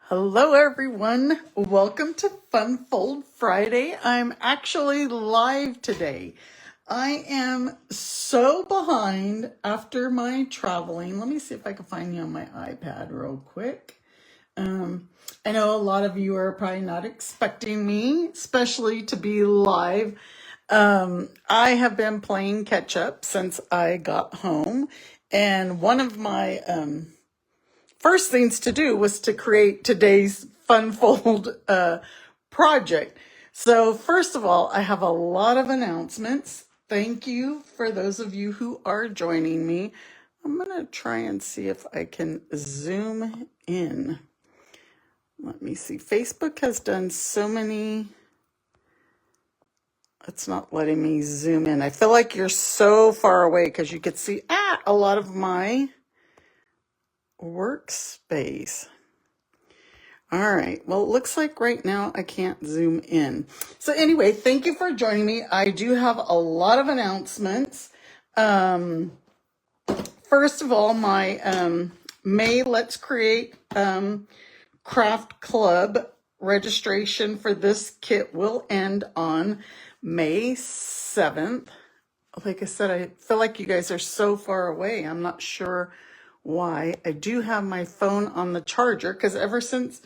Hello everyone, welcome to Fun Fold Friday. I'm actually live today. I am so behind after my traveling. Let me see if I can find you on my iPad real quick. I know a lot of you are probably not expecting me, especially to be live. I have been playing catch up since I got home, and one of my first things to do was to create today's Fun Fold project. So first of all, I have a lot of announcements. Thank you for those of you who are joining me. I'm going to try and see if I can zoom in. Let me see. Facebook has done so many. It's not letting me zoom in. I feel like you're so far away because you could see a lot of my workspace. All right, well, it looks like right now I can't zoom in. So anyway, thank you for joining me. I do have a lot of announcements. First of all, my May Let's Create Craft Club registration for this kit will end on May 7th. Like I said, I feel like you guys are so far away. I'm not sure why. I do have my phone on the charger because ever since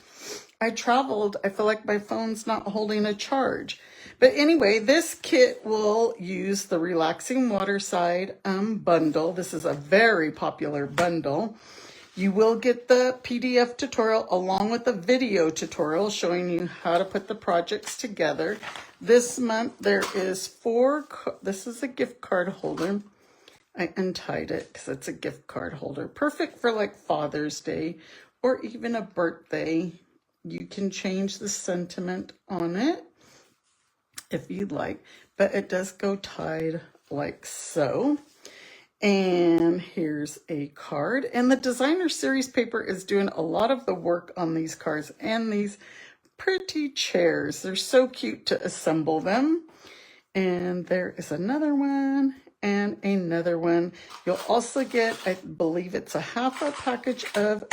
I traveled, I feel like my phone's not holding a charge. But anyway, this kit will use the Relaxing Waterside bundle. This is a very popular bundle. You will get the PDF tutorial along with a video tutorial showing you how to put the projects together. This month there is this is a gift card holder. I untied it because it's a gift card holder. Perfect for like Father's Day or even a birthday. You can change the sentiment on it if you'd like, but it does go tied like so. And here's a card. And the designer series paper is doing a lot of the work on these cards and these pretty chairs. They're so cute to assemble them. And there is another one and another one. You'll also get, I believe it's a half a package of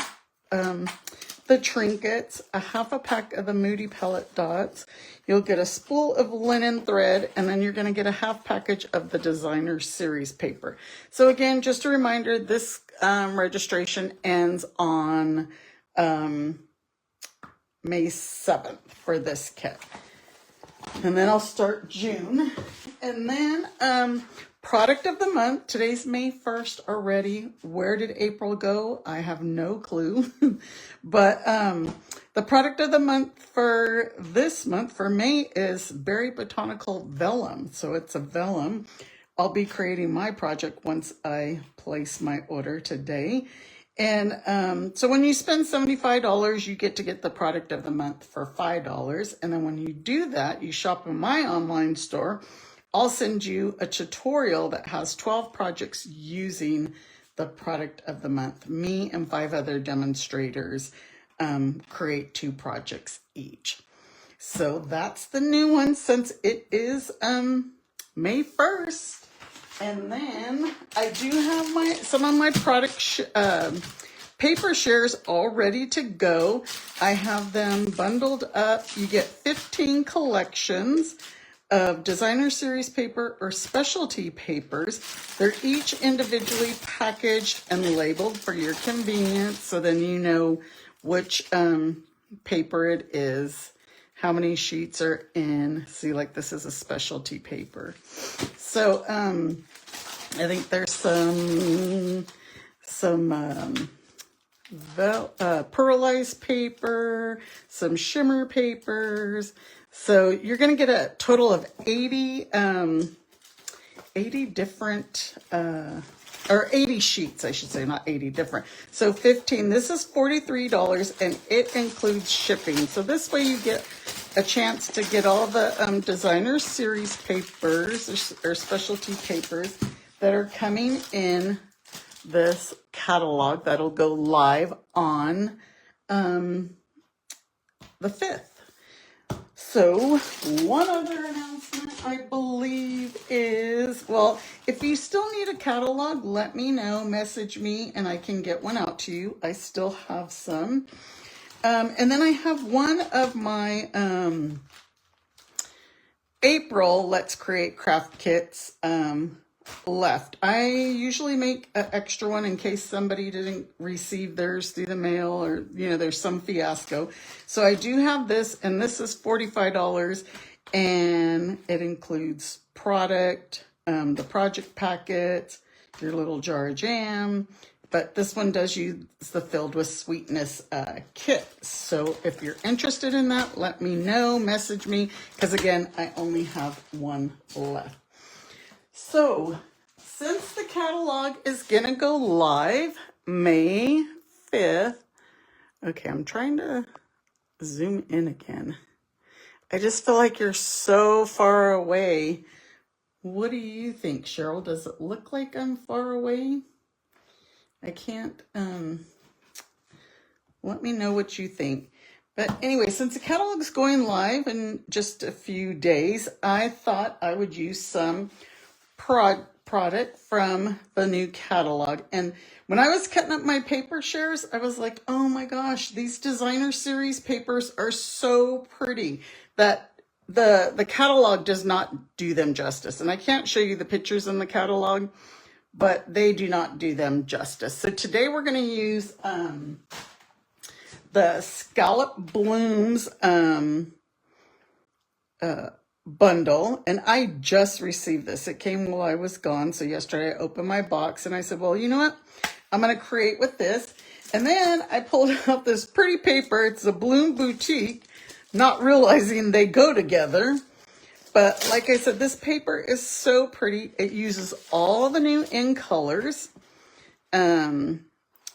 the trinkets, a half a pack of the Moody Pellet Dots. You'll get a spool of linen thread, and then you're going to get a half package of the designer series paper. So again, just a reminder, this registration ends on May 7th for this kit. And then I'll start June. And then product of the month. Today's May 1st already. Where did April go? I have no clue. But the product of the month for this month, for May, is Berry Botanical Vellum. So it's a vellum. I'll be creating my project once I place my order today. And so when you spend $75, you get to get the product of the month for $5. And then when you do that, you shop in my online store, I'll send you a tutorial that has 12 projects using the product of the month. Me and 5 other demonstrators create 2 projects each. So that's the new one since it is May 1st. And then I do have some of my product paper shares all ready to go. I have them bundled up. You get 15 collections of designer series paper or specialty papers. They're each individually packaged and labeled for your convenience, so then you know which paper it is, how many sheets are in. See, like this is a specialty paper. So I think there's some pearlized paper, some shimmer papers. So you're going to get a total of 80 different, or 80 sheets, I should say, not 80 different. So 15, this is $43 and it includes shipping. So this way you get a chance to get all the designer series papers or specialty papers that are coming in this catalog that'll go live on the 5th. So one other announcement I believe is, well, if you still need a catalog, let me know, message me, and I can get one out to you. I still have some. And then I have one of my April Let's Create craft kits left. I usually make an extra one in case somebody didn't receive theirs through the mail, or there's some fiasco. So I do have this, and this is $45, and it includes product, the project packet, your little jar of jam. But this one does use the Filled with Sweetness kit. So if you're interested in that, let me know, message me, because again, I only have one left. So since the catalog is gonna go live May 5th, okay, I'm trying to zoom in again. I just feel like you're so far away. What do you think, Cheryl? Does it look like I'm far away? I can't, let me know what you think. But anyway, since the catalog's going live in just a few days, I thought I would use some product from the new catalog. And when I was cutting up my paper shares, I was like, oh my gosh, these designer series papers are so pretty that the catalog does not do them justice. And I can't show you the pictures in the catalog, but they do not do them justice. So today we're going to use the Scalloped Blooms bundle, and I just received this. It came while I was gone. So yesterday I opened my box and I said, well, you know what? I'm going to create with this. And then I pulled out this pretty paper. It's a Bloom Boutique, not realizing they go together. But like I said, this paper is so pretty. It uses all the new in colors.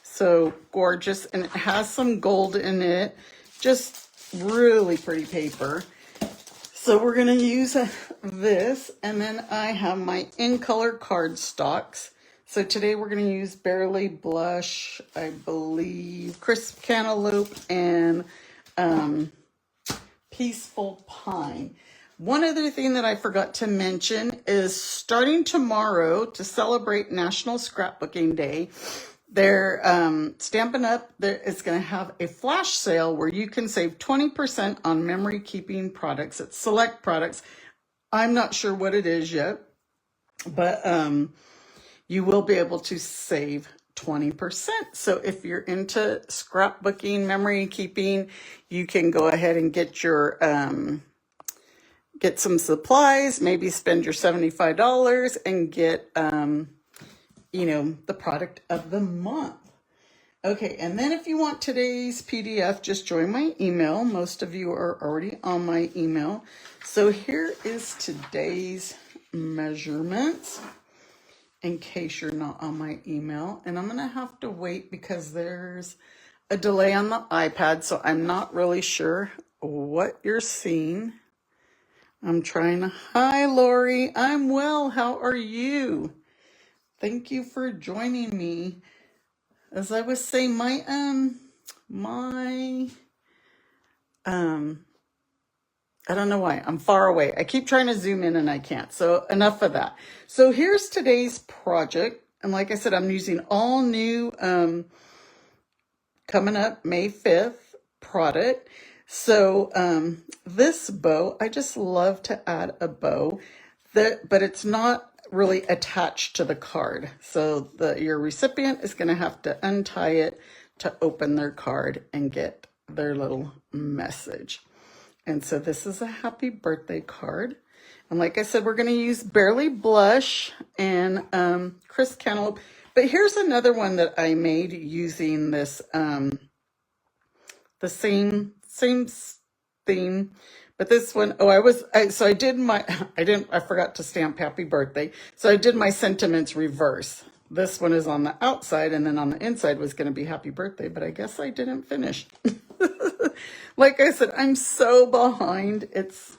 So gorgeous. And it has some gold in it. Just really pretty paper. So we're going to use this. And then I have my in color cardstocks. So today we're going to use Barely Blush, I believe, Crisp Cantaloupe, and Peaceful Pine. One other thing that I forgot to mention is starting tomorrow to celebrate National Scrapbooking Day, they're Stampin' Up! It's going to have a flash sale where you can save 20% on memory keeping products. It's select products. I'm not sure what it is yet, but you will be able to save 20%. So if you're into scrapbooking, memory keeping, you can go ahead and get your get some supplies, maybe spend your $75 and get, the product of the month. Okay, and then if you want today's PDF, just join my email. Most of you are already on my email. So here is today's measurements, in case you're not on my email. And I'm gonna have to wait because there's a delay on the iPad, so I'm not really sure what you're seeing. I'm trying to, hi Lori, I'm well, how are you? Thank you for joining me. As I was saying, I don't know why, I'm far away. I keep trying to zoom in and I can't, so enough of that. So here's today's project. And like I said, I'm using all new, coming up May 5th product. So this bow, I just love to add a bow, but it's not really attached to the card. So your recipient is going to have to untie it to open their card and get their little message. And so this is a happy birthday card. And like I said, we're going to use Barely Blush and Crisp Cantaloupe. But here's another one that I made using this, the same theme, but this one, I forgot to stamp happy birthday. So I did my sentiments reverse. This one is on the outside, and then on the inside was going to be happy birthday, but I guess I didn't finish. Like I said, I'm so behind. It's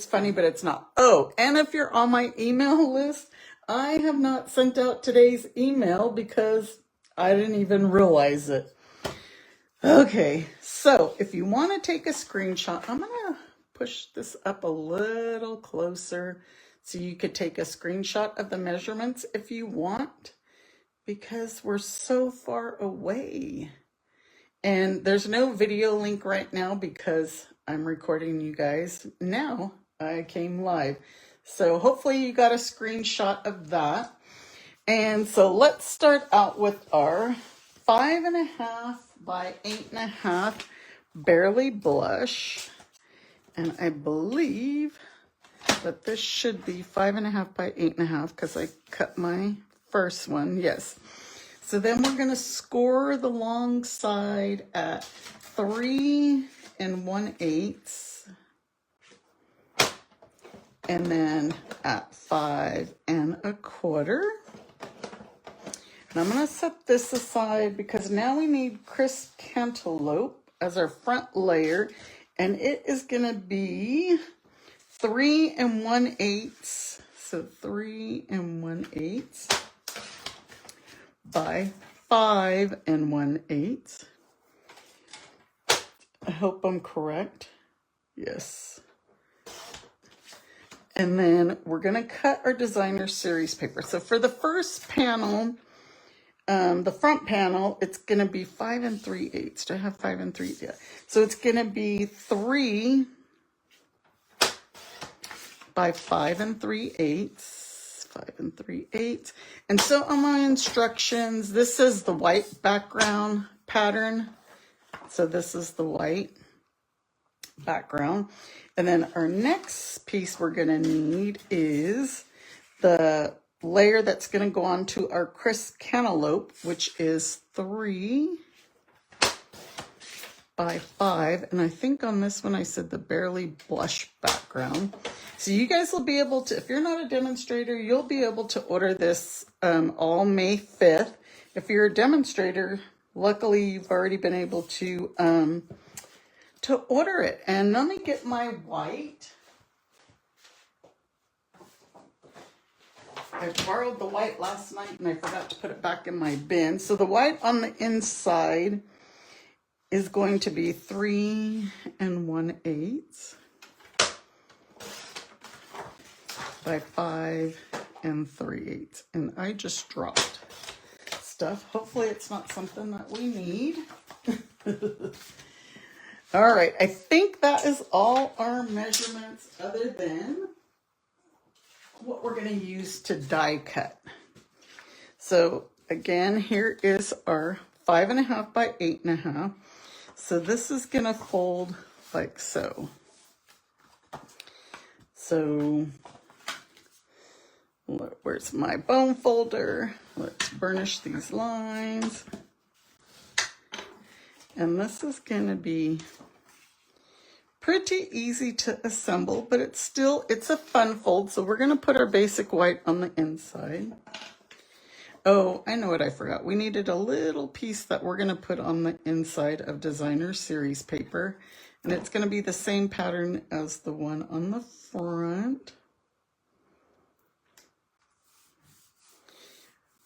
funny, but it's not. Oh, and if you're on my email list, I have not sent out today's email because I didn't even realize it. Okay, so if you want to take a screenshot, I'm going to push this up a little closer so you could take a screenshot of the measurements if you want, because we're so far away. And there's no video link right now because I'm recording you guys now. I came live. So hopefully you got a screenshot of that. And so let's start out with our 5.5 by 8.5 Barely Blush. And I believe that this should be 5.5 by 8.5 because I cut my first one. Yes. So then we're going to score the long side at 3 1/8, and then at 5 1/4. And I'm going to set this aside because now we need crisp cantaloupe as our front layer, and it is going to be 3 1/8. So 3 1/8 by 5 1/8. I hope I'm correct. Yes. And then we're going to cut our designer series paper. So for the first panel, the front panel, it's going to be 5 3/8. Do I have 5 3/8? Yeah. So it's going to be 3 by 5 3/8. 5 3/8. And so on my instructions, this is the white background pattern. So this is the white background. And then our next piece we're going to need is the layer that's going to go onto our crisp cantaloupe, which is 3 by 5. And I think on this one I said the Barely Blush background. So you guys will be able to, if you're not a demonstrator, you'll be able to order this all May 5th. If you're a demonstrator, luckily you've already been able to order it. And let me get my white. I borrowed the white last night and I forgot to put it back in my bin. So the white on the inside is going to be 3 1/8 by 5 3/8. And I just dropped stuff. Hopefully it's not something that we need. All right, I think that is all our measurements other than what we're going to use to die cut. So again, here is our 5.5 by 8.5. So this is going to fold like so. So where's my bone folder? Let's burnish these lines. And this is going to be pretty easy to assemble, but it's a fun fold. So we're going to put our basic white on the inside. Oh, I know what I forgot. We needed a little piece that we're going to put on the inside of designer series paper. And it's going to be the same pattern as the one on the front.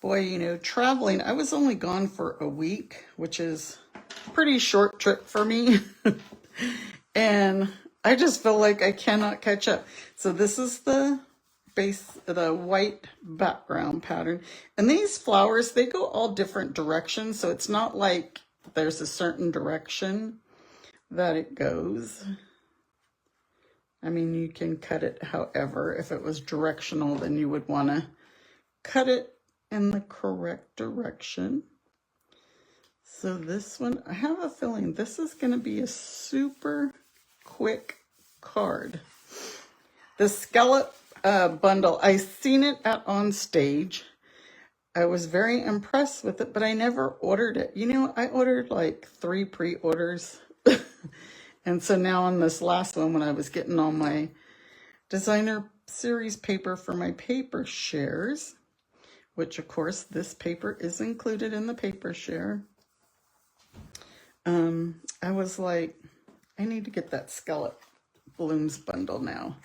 Boy, you know, traveling, I was only gone for a week, which is a pretty short trip for me. And I just feel like I cannot catch up. So this is the base, the white background pattern. And these flowers, they go all different directions. So it's not like there's a certain direction that it goes. I mean, you can cut it however. If it was directional, then you would want to cut it in the correct direction. So this one, I have a feeling this is going to be a super quick card. The Scalloped bundle, I seen it at On Stage. I was very impressed with it, but I never ordered it. You know, I ordered like 3 pre-orders. And so now on this last one, when I was getting all my designer series paper for my paper shares, which of course this paper is included in the paper share, I was like, I need to get that Scalloped Blooms bundle now.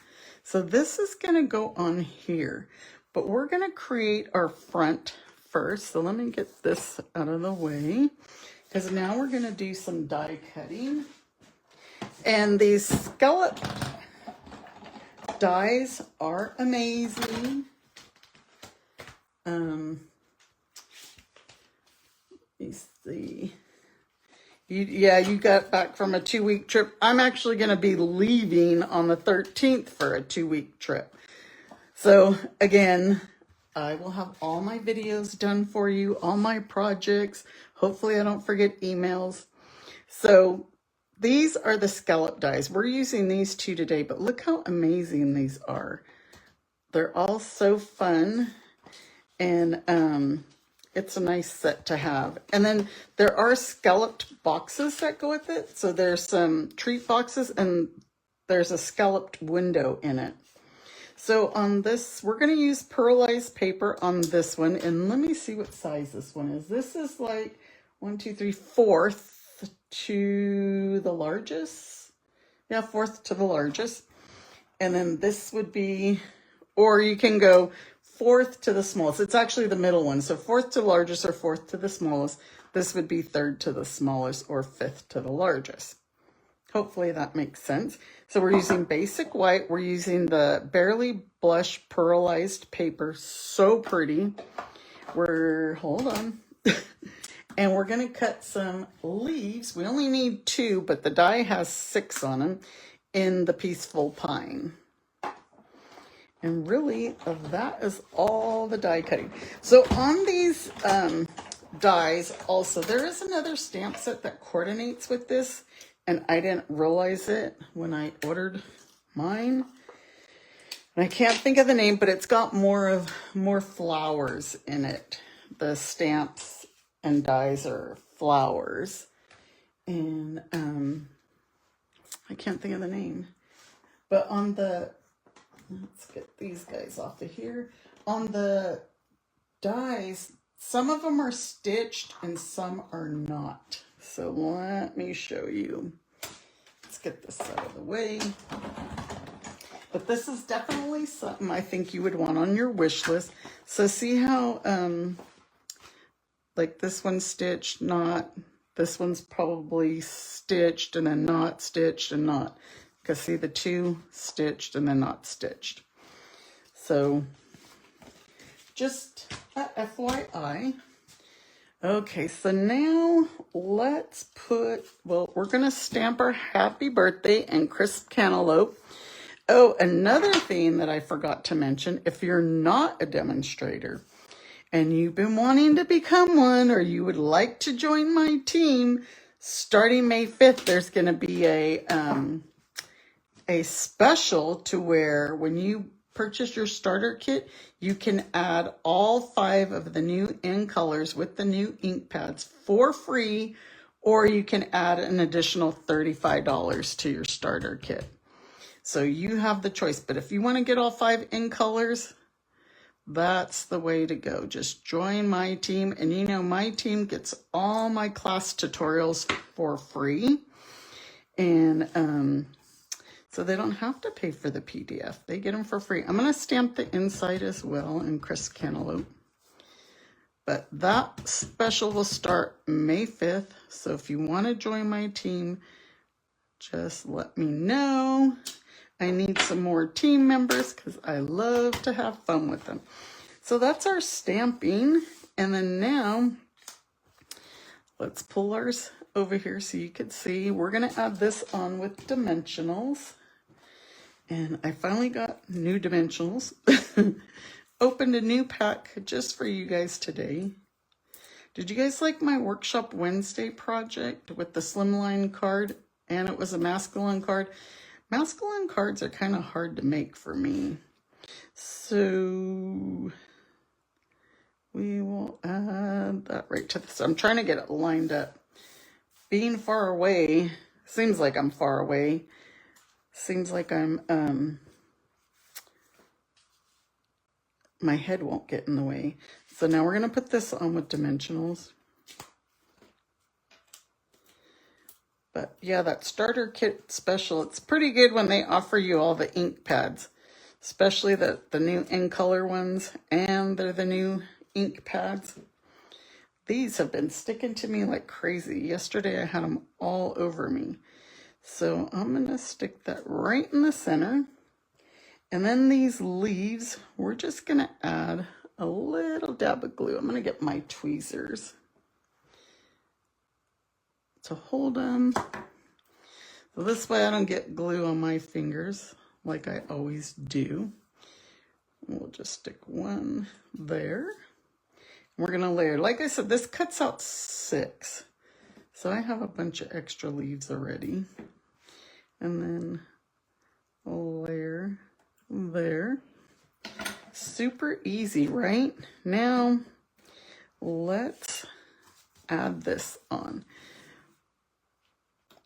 So this is going to go on here, but we're going to create our front first. So let me get this out of the way, because now we're going to do some die cutting. And these Scalloped dies are amazing. Let me see. You got back from a 2-week trip. I'm actually going to be leaving on the 13th for a 2-week trip. So again, I will have all my videos done for you, all my projects. Hopefully I don't forget emails. So these are the scallop dies. We're using these 2 today, but look how amazing these are. They're all so fun, and it's a nice set to have. And then there are scalloped boxes that go with it. So there's some treat boxes and there's a scalloped window in it. So on this, we're going to use pearlized paper on this one. And let me see what size this one is. This is like 1, 2, 3, 4th to the largest. Yeah, 4th to the largest. And then this would be, or you can go 4th to the smallest. It's actually the middle one. So 4th to the largest or 4th to the smallest. This would be 3rd to the smallest or 5th to the largest. Hopefully that makes sense. So we're using basic white. We're using the Barely Blush pearlized paper. So pretty. Hold on. And we're going to cut some leaves. We only need 2, but the die has 6 on them in the Peaceful Pine. And really, that is all the die cutting. So on these dies, also, there is another stamp set that coordinates with this. And I didn't realize it when I ordered mine. And I can't think of the name, but it's got more flowers in it. The stamps and dies are flowers. And I can't think of the name. But on the, let's get these guys off of here. On the dies, some of them are stitched and some are not. So let me show you. Let's get this out of the way. But this is definitely something I think you would want on your wish list. So see how, like this one's stitched, not. This one's probably stitched and then not stitched and not. Because see the 2 stitched and then not stitched. So just a FYI. Okay, so now let's put, well, we're going to stamp our happy birthday and crisp cantaloupe. Oh, another thing that I forgot to mention, if you're not a demonstrator and you've been wanting to become one, or you would like to join my team, starting May 5th, there's going to be a special to where when you purchase your starter kit, you can add all 5 of the new in colors with the new ink pads for free, or you can add an additional $35 to your starter kit. So you have the choice, but if you want to get all 5 in colors, that's the way to go. Just join my team, and you know my team gets all my class tutorials for free, and so they don't have to pay for the PDF. They get them for free. I'm going to stamp the inside as well in crisp cantaloupe. But that special will start May 5th. So if you want to join my team, just let me know. I need some more team members because I love to have fun with them. So that's our stamping. And then now, let's pull ours over here so you can see. We're going to add this on with dimensionals. And I finally got new dimensionals. Opened a new pack just for you guys today. Did you guys like my Workshop Wednesday project with the slimline card? And it was a masculine card. Masculine cards are kind of hard to make for me. So we will add that right to this. I'm trying to get it lined up. Being far away, seems like I'm far away. Seems like I'm, my head won't get in the way. So now we're going to put this on with dimensionals. But yeah, that starter kit special, it's pretty good when they offer you all the ink pads, especially the new in color ones, and they're the new ink pads. These have been sticking to me like crazy. Yesterday I had them all over me. So I'm going to stick that right in the center. And then these leaves, we're just going to add a little dab of glue. I'm going to get my tweezers. It's to hold them. So this way I don't get glue on my fingers like I always do. We'll just stick one there. We're gonna layer. Like I said, this cuts out 6. So I have a bunch of extra leaves already. And then a layer there. Super easy, right? Now let's add this on.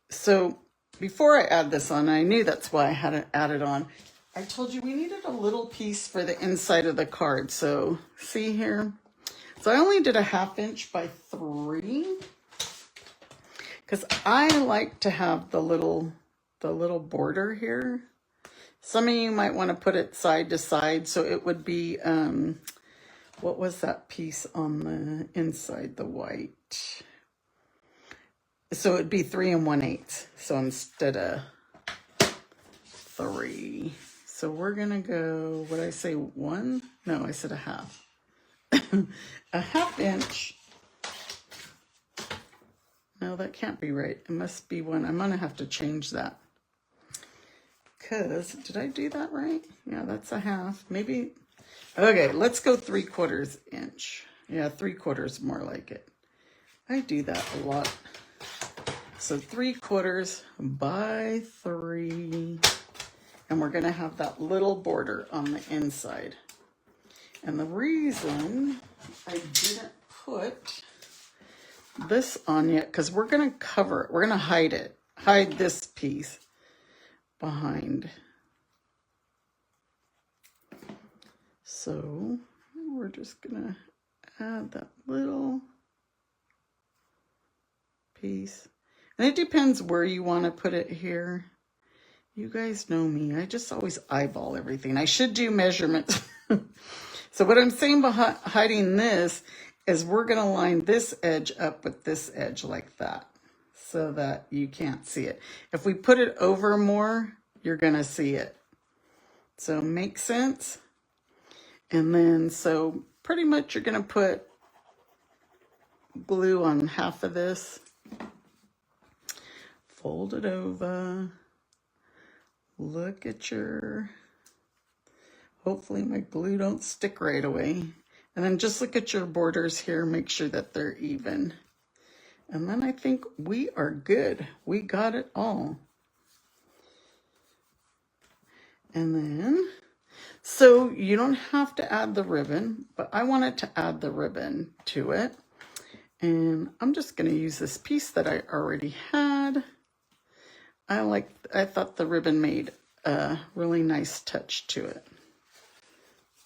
So before I add this on, I knew that's why I had it added on. I told you we needed a little piece for the inside of the card. So see here. So I only did a 1/2 inch by 3 because I like to have the little border here. Some of you might want to put it side to side, so it would be, what was that piece on the inside, the white? So it'd be 3 1/8. So instead of 3. So we're gonna go, what did I say, 1? No, I said a 1/2. A 1/2 inch. No, that can't be right. It must be 1. I'm gonna have to change that. Because, did I do that right? Yeah, that's a 1/2. Maybe, okay, let's go 3/4 inch. Yeah, 3/4 more like it. I do that a lot. So 3/4 by 3. And we're gonna have that little border on the inside. And the reason I didn't put this on yet, because we're gonna cover it, we're gonna hide it, hide this piece behind. So we're just gonna add that little piece. And it depends where you want to put it here. You guys know me. I just always eyeball everything. I should do measurements. So what I'm saying about hiding this is we're going to line this edge up with this edge like that so that you can't see it. If we put it over more, you're going to see it. So make sense? And then, so pretty much you're going to put glue on 1/2 of this. Fold it over. Look at your, hopefully my glue don't stick right away. And then just look at your borders here, make sure that they're even. And then I think we are good. We got it all. And then, so you don't have to add the ribbon, but I wanted to add the ribbon to it. And I'm just going to use this piece that I already had. I thought the ribbon made a really nice touch to it.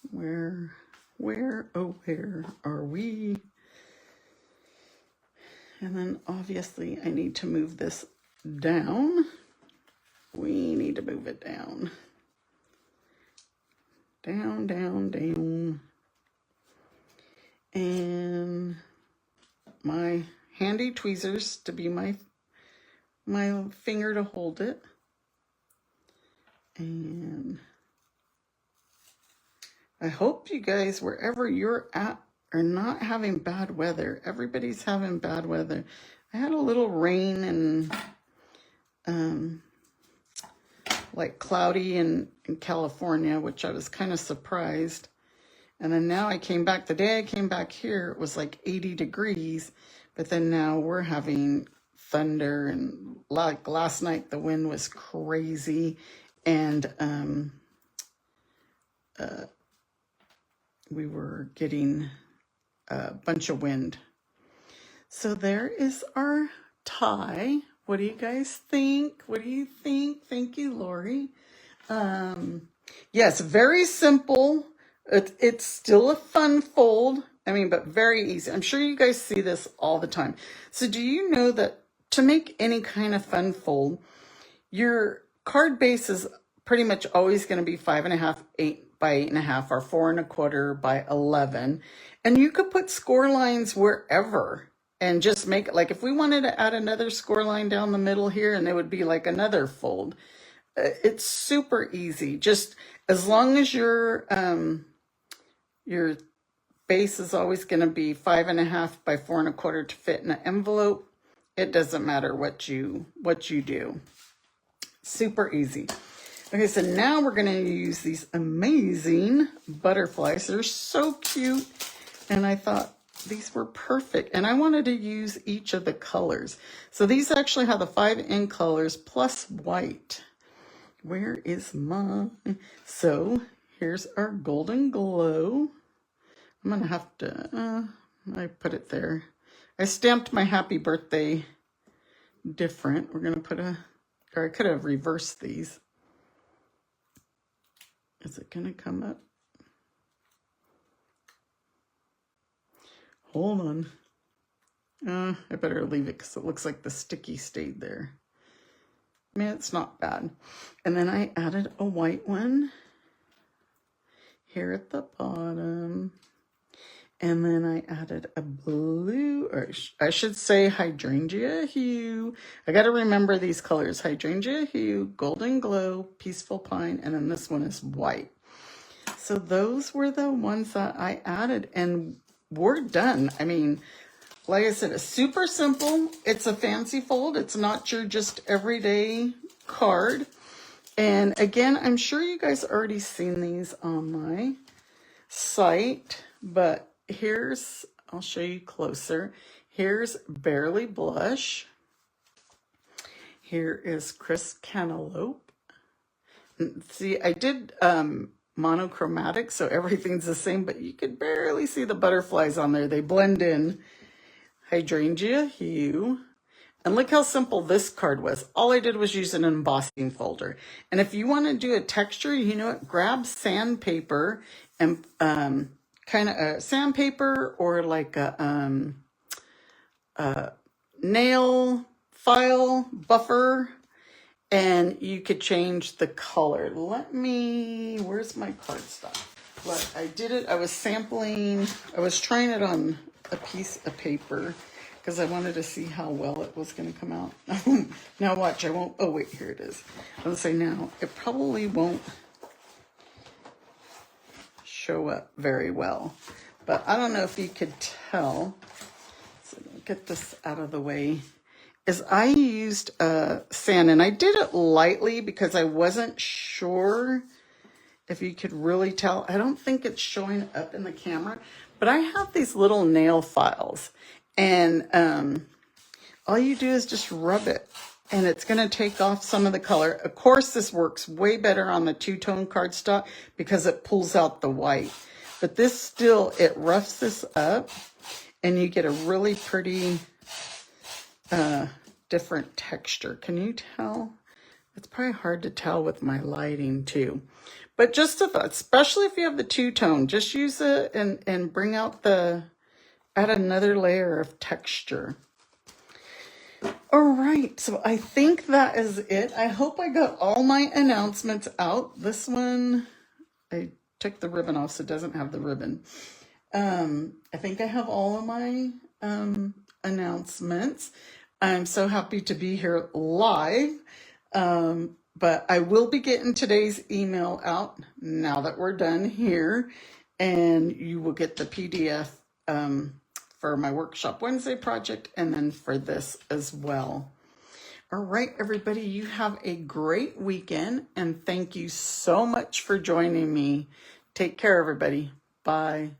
Where are we? And then obviously I need to move this down. We need to move it down. Down, down, down. And my handy tweezers to be my finger to hold it. And I hope you guys, wherever you're at, are not having bad weather. Everybody's having bad weather. I had a little rain and like cloudy in California, which I was kind of surprised. And then now I came back, the day I came back here, it was like 80 degrees. But then now we're having thunder, and like last night the wind was crazy, and we were getting a bunch of wind. So there is our tie. What do you guys think? What do you think? Thank you, Lori. Yes, very simple. It's still a fun fold. I mean, but very easy. I'm sure you guys see this all the time. So do you know that to make any kind of fun fold, your card base is pretty much always going to be 5.5, 8 by 8.5, or 4 1/4 by 11. And you could put score lines wherever and just make it, like if we wanted to add another score line down the middle here, and it would be like another fold. It's super easy. Just as long as your base is always going to be 5.5 by 4 1/4 to fit in an envelope, It doesn't matter what you do. Super easy. Okay, so now we're going to use these amazing butterflies. They're so cute. And I thought these were perfect. And I wanted to use each of the colors. So these actually have the 5 in colors plus white. Where is mine? So here's our golden glow. I'm going to have to, I put it there. I stamped my happy birthday different. We're going to put or I could have reversed these. Is it going to come up? Hold on. I better leave it because it looks like the sticky stayed there. I mean, it's not bad. And then I added a white one here at the bottom. And then I added a blue, or I should say hydrangea hue. I got to remember these colors. Hydrangea hue, golden glow, peaceful pine, and then this one is white. So those were the ones that I added, and we're done. I mean, like I said, it's super simple. It's a fancy fold. It's not your just everyday card. And again, I'm sure you guys already seen these on my site, but I'll show you closer. Here's Barely Blush. Here is Crisp Cantaloupe. See, I did monochromatic, so everything's the same, but you could barely see the butterflies on there. They blend in. Hydrangea Hue. And look how simple this card was. All I did was use an embossing folder. And if you want to do a texture, you know what? Grab sandpaper and kind of a sandpaper or like a nail file buffer, and you could change the color. Where's my cardstock? What I did it, I was sampling, I was trying it on a piece of paper because I wanted to see how well it was going to come out. Now watch, I won't, oh wait, here it is. I was say now, it probably won't show up very well, but I don't know if you could tell. So get this out of the way. Is I used sand, and I did it lightly because I wasn't sure if you could really tell. I don't think it's showing up in the camera, but I have these little nail files, and all you do is just rub it, and it's going to take off some of the color. Of course, this works way better on the two-tone cardstock because it pulls out the white. But this still, it roughs this up, and you get a really pretty different texture. Can you tell? It's probably hard to tell with my lighting too. But just especially if you have the two-tone, just use it and bring out add another layer of texture. All right, so I think that is it. I hope I got all my announcements out. This one, I took the ribbon off so it doesn't have the ribbon. I think I have all of my announcements. I'm so happy to be here live. But I will be getting today's email out now that we're done here, and you will get the PDF for my Workshop Wednesday project, and then for this as well. All right, everybody, you have a great weekend, and thank you so much for joining me. Take care, everybody. Bye.